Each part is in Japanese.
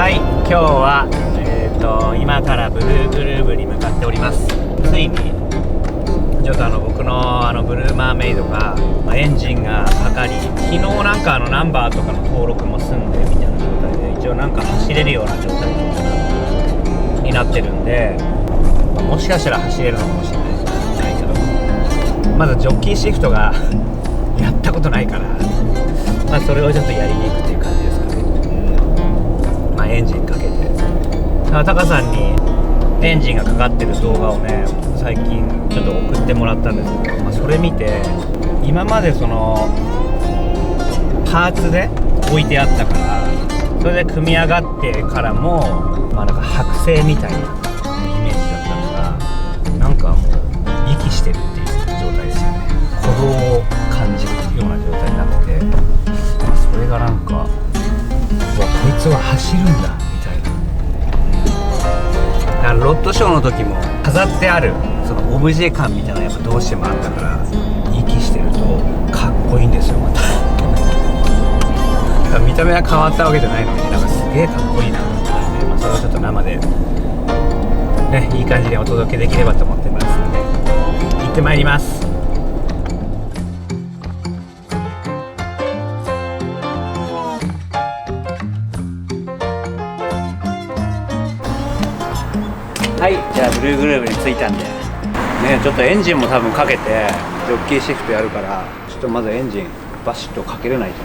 はい、今日は今からブルーグルーブに向かっております。ついにちょっと僕のブルーマーメイドが、エンジンがかかり、昨日なんかナンバーとかの登録も済んでみたいな状態で、一応なんか走れるような状態になってるんで、もしかしたら走れるのかもしれないけど、まずジョッキーシフトがやったことないから、それをちょっとやりに行くっていう感じですかね。エンジンかけて、タカさんにエンジンがかかってる動画をね、最近ちょっと送ってもらったんですけど、それ見て、今までそのパーツで置いてあったから、それで組み上がってからも、なんか剥製みたいなイメージだったのが、なんかもう息してるっていう状態ですよね。鼓動を感じるような状態になってて、それがなんか、こいつは走るんだみたいな。だからロッドショーの時も飾ってあるそのオブジェ感みたいなのやっぱどうしてもあったから、息してるとかっこいいんですよ。また見た目は変わったわけじゃないのに、なんかすげえかっこいいなと思ったんで、それをちょっと生でね、いい感じにお届けできればと思ってますので、行ってまいります。はい、じゃあブルーグルーブに着いたんでね、ちょっとエンジンも多分かけてジョッキーシフトやるから、ちょっとまずエンジンバシッとかけれないとね。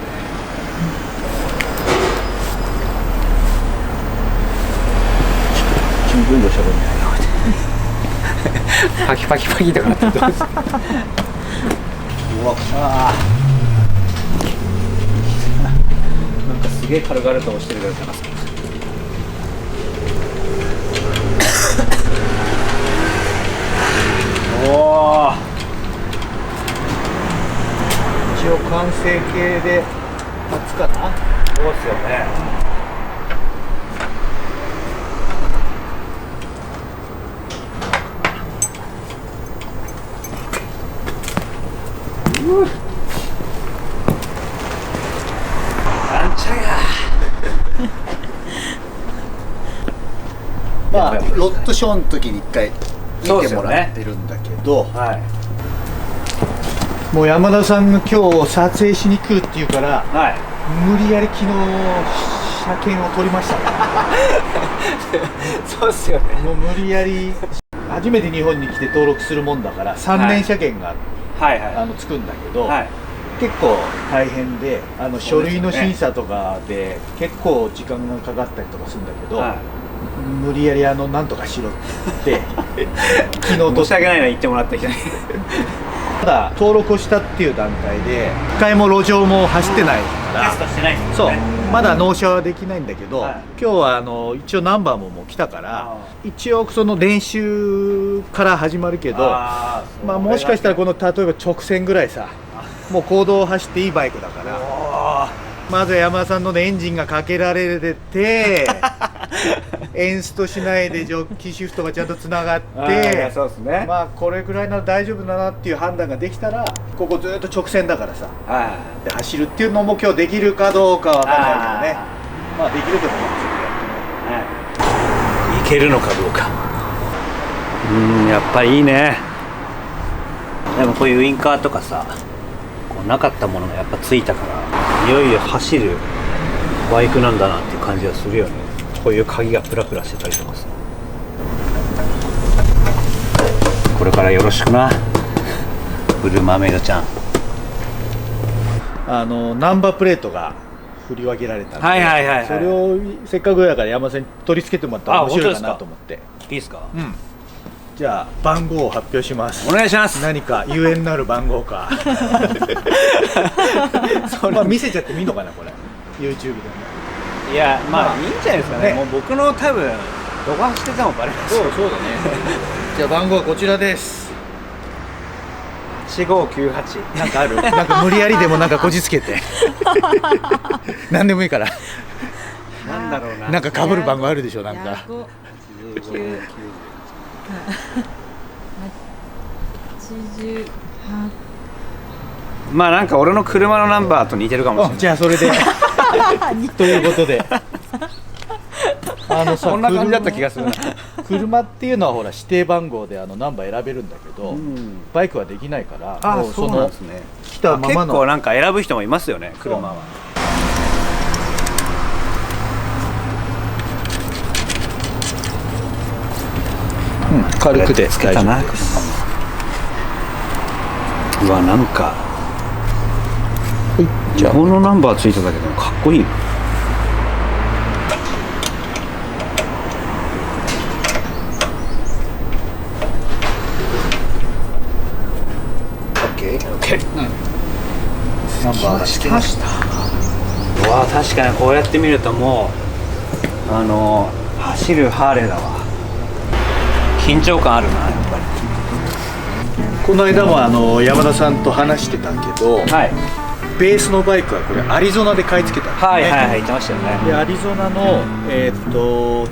ちょっと運動しゃべるんじゃないなパキパキパキとかなってどうですかうわあ、なんかすげえ軽々と押してるからかな。おー、一応完成形で初かな。そうっすよね。なんちゃやロッドショーの時に一回見てもらってるんだけど、はい、もう山田さんが今日撮影しに来るっていうから、はい、無理やり昨日車検を取りましたそうっすよね。もう無理やり初めて日本に来て登録するもんだから3年車検が、つくんだけど、結構大変で、書類の審査とかで結構時間がかかったりとかするんだけど、無理やりなんとかしろって昨日申し訳ないな、言ってもらってきないただ登録をしたっていう段階で一回も路上も走ってないから、テストしてないですそうよね。まだ納車はできないんだけど、今日は一応ナンバーももう来たから、一応その練習から始まるけど、もしかしたらこの例えば直線ぐらいさ、もう公道を走っていいバイクだから、まずは山田さんのエンジンがかけられてエンストしないでジョッキーシフトがちゃんとつながって、そうですね。これくらいなら大丈夫だなっていう判断ができたら、ここずっと直線だからさ、で走るっていうのも今日できるかどうかわからないけどね、できると思うんですよ。いけるのかどうか。やっぱりいいね。でもこういうウインカーとかさ、こうなかったものがやっぱついたから、いよいよ走るバイクなんだなっていう感じがするよね。こういう鍵がプラプラしてたりとかさ。これからよろしくな、ブルーマーメイドちゃん。ナンバープレートが振り分けられたんで、それをせっかくだから山田さんに取り付けてもらったら面白いかなと思って。いいですか？じゃあ番号を発表します。お願いします。何かゆえんなる番号か見せちゃってもいいのかな、これ YouTube でも。いや、いいんじゃないですかね。もう僕の多分どこ走っててもバレますよ。そうだねじゃあ番号はこちらです。8598。なんかあるなんか無理やりでもなんかこじつけて何でもいいから。なんだろうな、なんか被る番号あるでしょ。なんかなんか俺の車のナンバーと似てるかもしれない。じゃあそれでということでさこんな感じだった気がするな。車っていうのはほら指定番号でナンバー選べるんだけど、バイクはできないから、もうそうなんですね。来たままの結構なんか選ぶ人もいますよね、車は。軽くでつけたな。うわ、なんか日本のナンバーついただけでもかっこいい。ナンバーがつきました。うわ、確かにこうやって見るともう走るハーレーだわ。緊張感あるな、やっぱり。この間も山田さんと話してたけど、はい、ベースのバイクはこれアリゾナで買い付けたんですね。はいはいはい、言ってましたよね。でアリゾナの、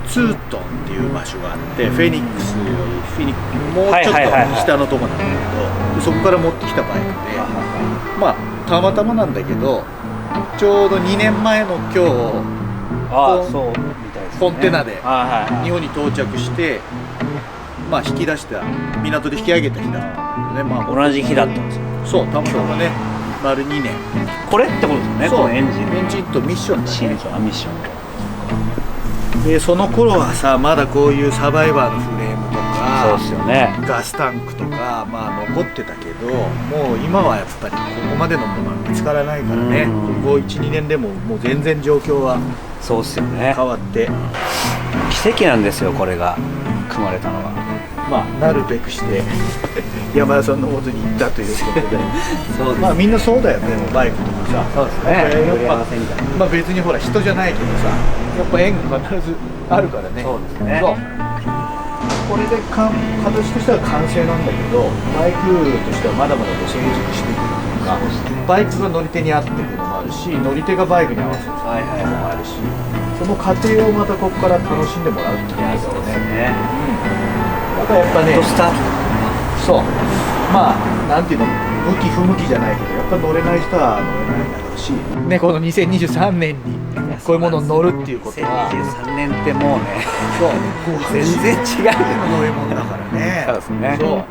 ツートンっていう場所があって、フェニックスよりもうちょっと下のとこなんだけど、そこから持ってきたバイクで、まあたまたまなんだけど、ちょうど2年前の今日そうみたいですね、コンテナではいはい、日本に到着して、まあ引き出した港で引き上げた日だったんでね、まあ同じ日だったんですよ。そう、たまたまね、丸2年。これってことですよね、そう、このエンジンとミッションだね。ミッションでその頃はさ、まだこういうサバイバーのフレームとか、そうですよね。ガスタンクとか、まあ残ってたけど、もう今はやっぱりここまでのものは見つからないからね、ここ 1,2 年でももう全然状況はそうっすよね。変わって、奇跡なんですよ、これが組まれたのは。まあなるべくして山田さんの元に行ったということでそうです。まあみんなそうだよね、バイクとかさ。そうですね。やっぱまあ別にほら人じゃないけどさ、やっぱ縁が必ずあるからね。そうですね。そう、これで形としては完成なんだけど、バイクとしてはまだまだ成熟していくというか、バイクが乗り手に合っていくのもあるし、乗り手がバイクに合わせるのもあるし、その過程をまたここから楽しんでもらうっていうことだよね。だからやっぱね、スタート。そう、まあなんていうの、向き不向きじゃないけど、やっぱ乗れない人は乗れないだろうしね、この2023年にこういうものに乗るっていうことは、2023年ってもうね、そう全然違う乗り物だからね。そうですね。そ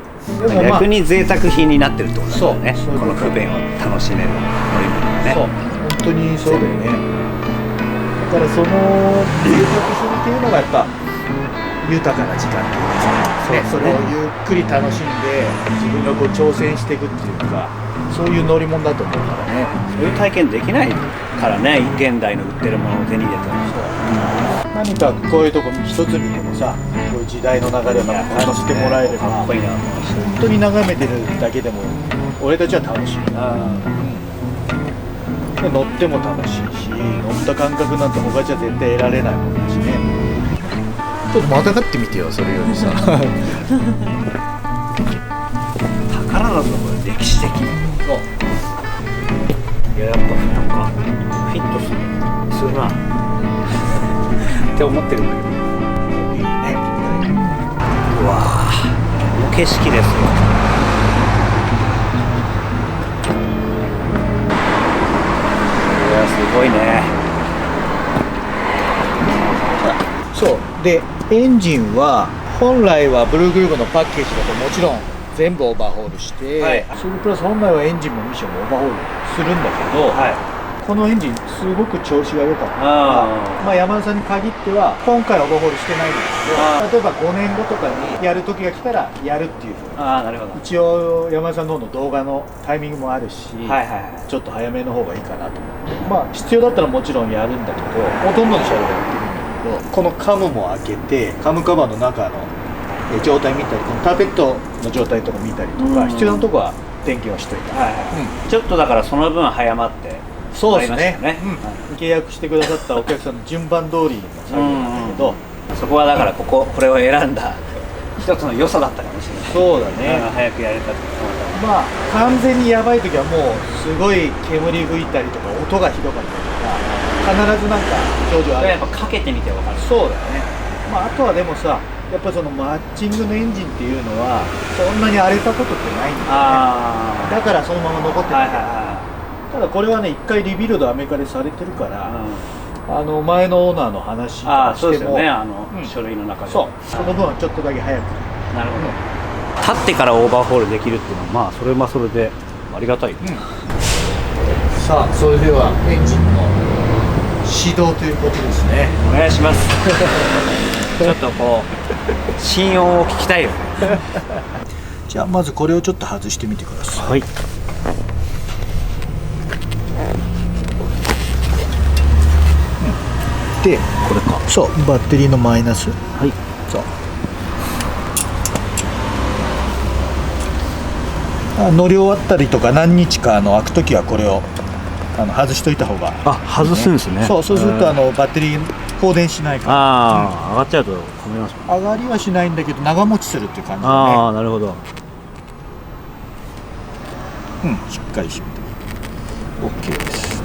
うでも、まあ、逆に贅沢品になってるってことだよね。そうこの不便を楽しめる乗り物がね。そう、本当にそうだよね。だからその贅沢するっていうのがやっぱ豊かな時間っていうかさ、ね、それをゆっくり楽しんで自分がこう挑戦していくっていうか、そういう乗り物だと思うからね。そういう体験できないからね、現代の売ってるものを手に入れても。何かこういうとこ一つ見てもさ、こういう時代の流れを感じてもらえれば、かっこいいなと思いました。本当に眺めてるだけでも俺たちは楽しい。で乗っても楽しいし、乗った感覚なんて他じゃ絶対得られないもんだしね。ちょっとまたがってみてよ、それよりさ。宝だぞ、これ歴史的。そう、いや、やっぱなんかフィットするなって思ってるんだけど。いいね。うわぁ、この景色ですよ。いや、すごいね。そうで、エンジンは本来はブルーグルーヴのパッケージだともちろん全部オーバーホールして、はい、それプラス本来はエンジンもミッションもオーバーホールするんだけど、はい、このエンジンすごく調子が良かったから、まあ山田さんに限っては今回オーバーホールしてないんですけど、例えば5年後とかにやる時が来たらやるっていうふうに、なるほど。一応山田さんの方の動画のタイミングもあるし、はいはいはい、ちょっと早めの方がいいかなと思って、まあ必要だったらもちろんやるんだけど、ほとんどの車両がやってるんだけど、このカムも開けてカムカバーの中の状態見たり、このターペットの状態とか見たりとか、必要なとこは点検をしといた、ちょっとだからその分早まってそうですね、契約してくださったお客さんの順番通りの作業なんだけど、そこはだからこれを選んだ一つの良さだったかもしれない。そうだね、早くやれたって。まあ完全にやばい時はもうすごい煙吹いたりとか音がひどかったりとか、必ずなんか症状ある。やっぱかけてみて分かる。そうだよね。まああとはでもさ、やっぱそのマッチングのエンジンっていうのはそんなに荒れたことってないんだよね。だからそのまま残ってるんだけど、ただこれはね、一回リビルドアメリカでされてるから、前のオーナーの話とかそうしても、ですよね、書類の中で。そう、その分はちょっとだけ早く。なるほど。立ってからオーバーホールできるっていうのは、まあそれはそれでありがたい。さあ、それではエンジンの始動ということですね。お願いします。ちょっとこう心音を聞きたいよね。じゃあまずこれをちょっと外してみてください。はい。で、これか。そう、バッテリーのマイナス。はい。そう。乗り終わったりとか何日か開くときはこれを外しといた方が、外すんですね。そうするとバッテリー放電しないから。上がっちゃうと止めますもん。上がりはしないんだけど長持ちするっていう感じだね。なるほど。しっかり締めて OK です。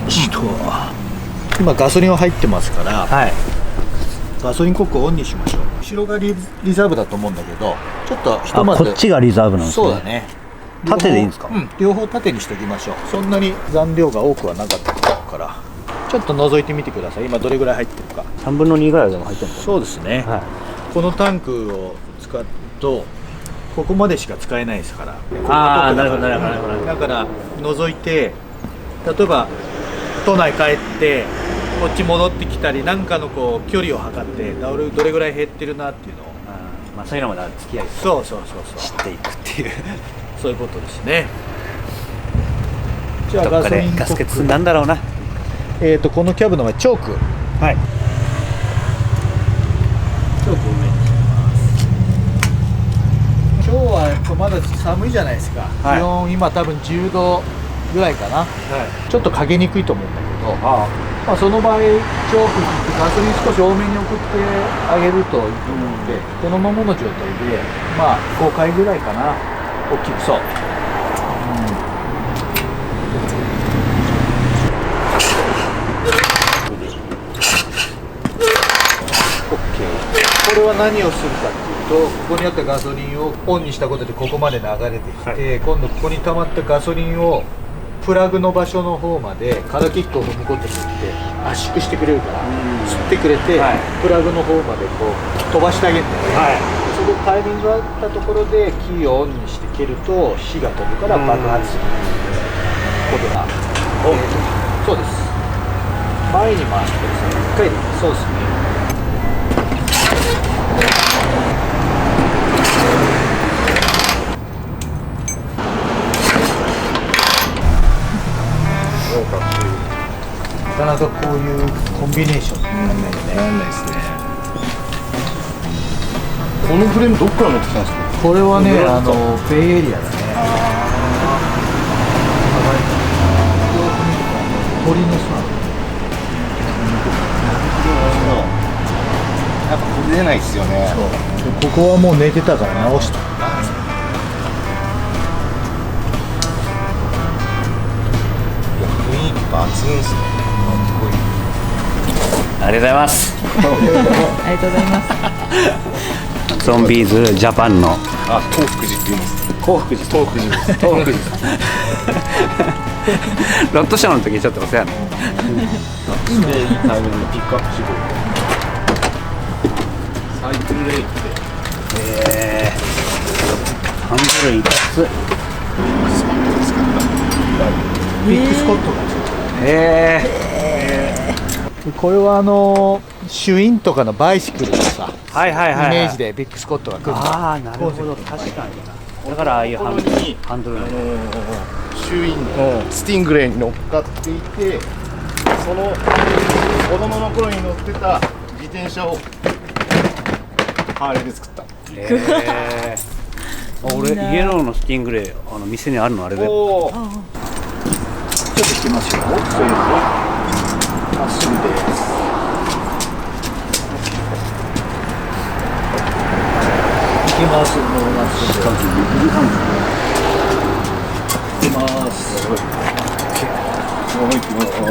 今ガソリンは入ってますから、はい。ガソリンコックをオンにしましょう。後ろがリザーブだと思うんだけど、ちょっとひとまずこっちがリザーブなんですね。そうだね。縦でいいんですか？両方縦にしておきましょう。そんなに残量が多くはなかったからちょっと覗いてみてください。今どれぐらい入ってるか。3分の2ぐらいでも入ってるんですか？そうですね、はい。このタンクを使うとここまでしか使えないですから。なるほどなるほど。だから覗いて、例えば都内帰ってこっち戻ってきたりなんかのこう距離を測ってどれぐらい減ってるなっていうのを、そういうのも付き合いそう知っていくっていうそういうことですね。じゃあどっかでガス欠なんだろうな。このキャブの前チョーク、はい。チョークを上にします。今日はまだ寒いじゃないですか、気温今多分10度ぐらいかな、ちょっとかけにくいと思うんだけど、その場合チョーク切ってガソリン少し多めに送ってあげるといいと思うので、このままの状態で5回ぐらいかな、大きくそう、これは何をするかっていうと、ここにあったガソリンをオンにしたことでここまで流れてきて、今度ここに溜まったガソリンをプラグの場所の方までカラーキックを踏むことによって圧縮してくれるから、吸ってくれて、プラグの方までこう飛ばしてあげるんだよね、そこタイミングがあったところでキーをオンにして蹴ると火が飛ぶから爆発することが、そうです。前に回してください。1回でいい。そうですね。なかなかこういうコンビネーションにならないよね。ならないですね。このフレームどっから持ってきたんですか？これはね、ベイエリアだね。鳥の巣なの。やっぱこれ出ないですよね。そう。でここはもう寝てたから直した。雰囲気抜群ですね。ありがとうございます。ありがとうございます。ゾンビーズジャパンの東福寺って言います。東福寺です。ロットショーの時ちょっとお世話になっていいタイミングでピックアップしてくる。サイクルレイってハンドルいかつ。ビッグスコットが。これはシュインとかのバイシクルのさ、イメージでビッグスコットが来る。なるほど、確かに。だからああいうハンドルシュインのスティングレイに乗っかっていて、その子供の頃に乗ってた自転車をハーレーで作った。俺イエローのスティングレイ店にあるのあれで。ちょっと引きますよ。そういうのまっすぐです。行きます。もうまっすぐ。行きます。行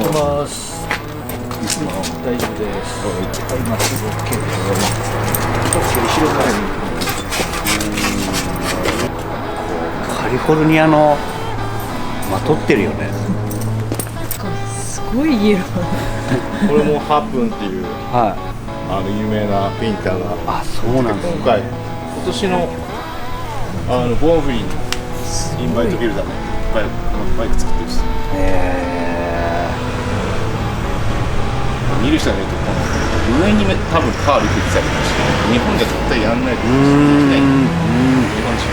きます。大丈夫です。はい、まっすぐ OK です。ちょっと後ろ側に。カリフォルニアのまとってるよね。すごごい色。これもハプンっていうはい有名なペインターがあそうなんですね今年のボーンフリーにインバイトビルダーもいっぱいバイク作ってるし見る人がいると上に多分カールってされてるし日本じゃ絶対やんないと思うしできない日本人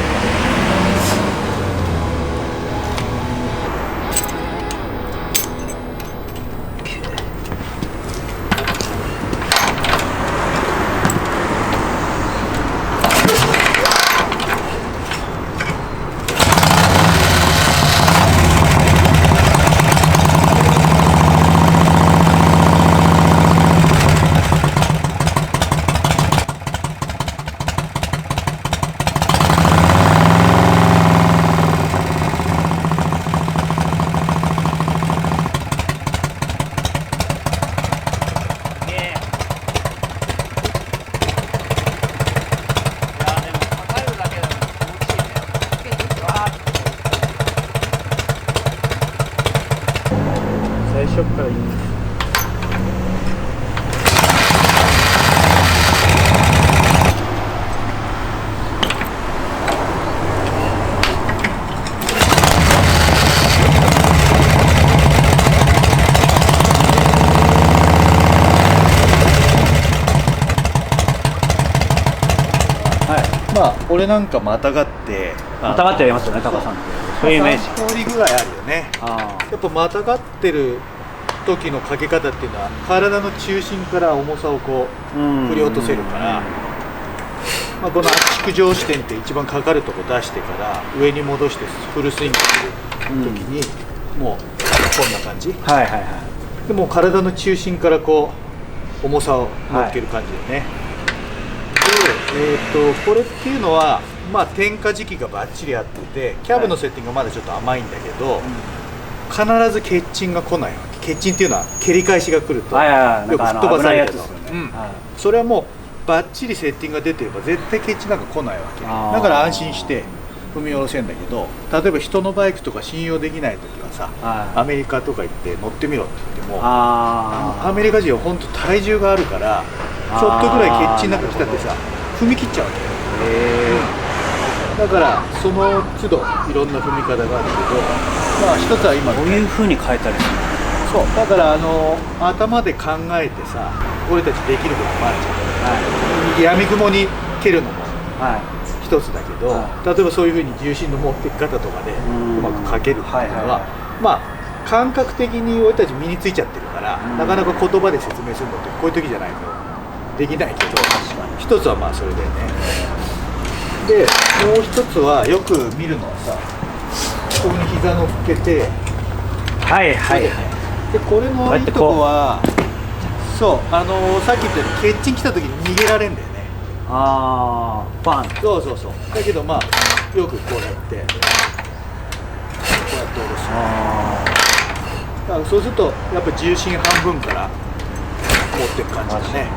最初からいい。まあ俺なんかまたがってまたがってやりますよねタカさんってそういうイメージ3通りぐらいあるよね。あやっぱまたがってる時のかけ方っていうのは体の中心から重さをこう振り落とせるから、まあ、この圧縮上視点って一番かかるとこ出してから上に戻してフルスイングする時にもうこんな感じはいはいはいでもう体の中心からこう重さを乗っける感じでね、で、これっていうのはまあ点火時期がバッチリあっててキャブのセッティングがまだちょっと甘いんだけど、必ず欠沈が来ないわけ。欠沈っていうのは蹴り返しが来るとはいはいはいよく吹っ飛ばされるけど、なんか危ないやつですよねはいそれはもうバッチリセッティングが出てれば絶対欠沈なんか来ないわけ。あーだから安心して踏み下ろせんだけど、例えば人のバイクとか信用できない時はさ、はいアメリカとか行って乗ってみろって言ってもあアメリカ人は本当体重があるからちょっとぐらい欠沈なんか来たってさ踏み切っちゃうわけよ。だからその都度いろんな踏み方があるけど、まあ一つは今こういう風に変えたりするそうだから頭で考えてさ俺たちできることもあるじゃん。やみくもに蹴るのもはい一つだけど、は例えばそういうふうに重心の持っていき方とかでうまくかけるっていうのは、まあ感覚的に俺たち身についちゃってるから、なかなか言葉で説明するのってこういう時じゃないとできないけど、一つはまあそれだよね。でもう一つはよく見るのはさここに膝乗っけてはいはいでこれのいいとこはそうさっき言ったように欠沈来た時に逃げられんだよね。ああバンそうそうそう。だけどまあよくこうやってこうやって下ろす。だからそうするとやっぱ重心半分から持ってる感じだね。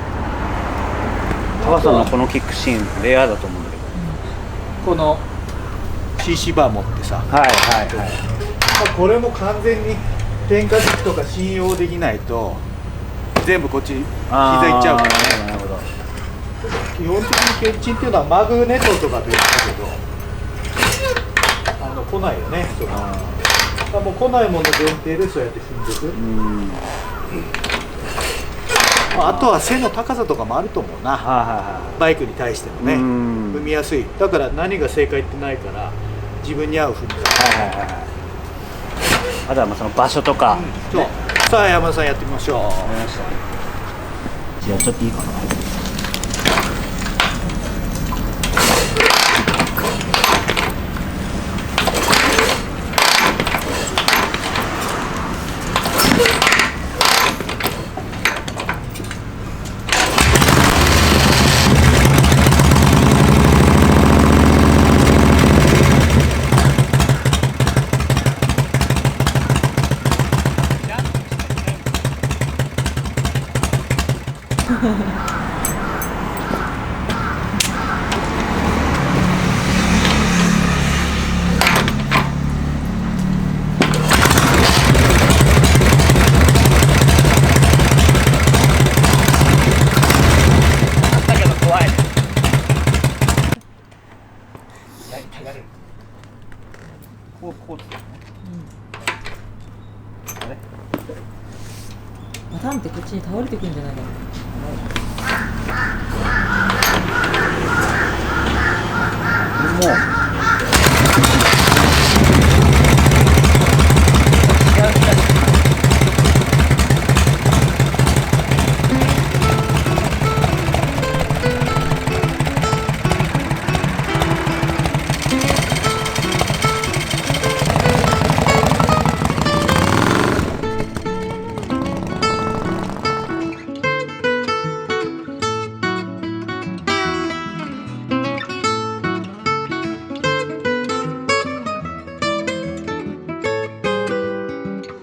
タカさんのこのキックシーンレアだと思うんだけどこの CC バー持ってさ、はいはいはいまあこれも完全に点火軸とか信用できないと全部こっち膝いっちゃうからね。なるほど基本的に欠沈っていうのはマグネットとかで言ったけど来ないよね。もう来ないもの前提でそうやって踏んでいく。あとは背の高さとかもあると思うな、はいはバイクに対してもね踏みやすい。だから何が正解ってないから自分に合う踏み方。いはいはいあとはまあその場所とか、そうさあ山田さんやってみましょう。わかりましたやっちゃっていいかなりてくんじゃないかな。もう